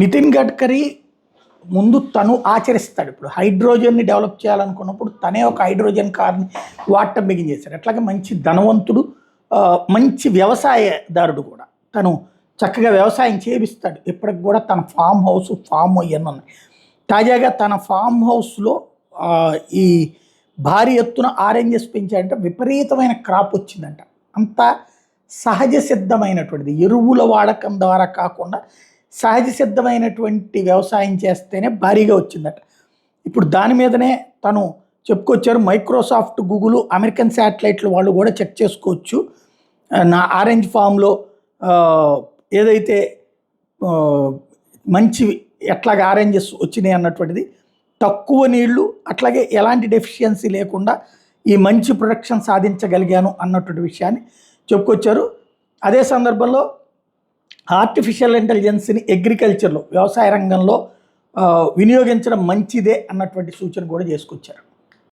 నితిన్ గడ్కరీ ముందు తను ఆచరిస్తాడు. ఇప్పుడు హైడ్రోజన్ని డెవలప్ చేయాలనుకున్నప్పుడు తనే ఒక హైడ్రోజన్ కార్ని వాడటం బిగించేశాడు. అట్లాగే మంచి ధనవంతుడు, మంచి వ్యవసాయదారుడు కూడా. తను చక్కగా వ్యవసాయం చేపిస్తాడు. ఇప్పటికి కూడా తన ఫామ్ హౌస్, ఫామ్ ఇవన్నీ ఉన్నాయి. తాజాగా తన ఫామ్ హౌస్లో ఈ భారీ ఎత్తున ఆరెంజెస్ పెంచాడంటే విపరీతమైన క్రాప్ వచ్చిందంట. అంత సహజ సిద్ధమైనటువంటిది, ఎరువుల వాడకం ద్వారా కాకుండా సహజ సిద్ధమైనటువంటి వ్యవసాయం చేస్తేనే భారీగా వచ్చిందట. ఇప్పుడు దాని మీదనే తను చెప్పుకొచ్చారు. మైక్రోసాఫ్ట్, గూగుల్, అమెరికన్ శాటిలైట్లు వాళ్ళు కూడా చెక్ చేసుకోవచ్చు నా ఆరెంజ్ ఫామ్లో ఏదైతే మంచి ఎట్లాగ ఆరెంజెస్ వచ్చినాయి అన్నటువంటిది. తక్కువ నీళ్లు, అట్లాగే ఎలాంటి డెఫిషియన్సీ లేకుండా ఈ మంచి ప్రొడక్షన్ సాధించగలిగాను అన్నటువంటి విషయాన్ని చెప్పుకొచ్చారు. అదే సందర్భంలో ఆర్టిఫిషియల్ ఇంటెలిజెన్స్ని అగ్రికల్చర్లో, వ్యవసాయ రంగంలో వినియోగించడం మంచిదే అన్నటువంటి సూచన కూడా చేసుకొచ్చారు.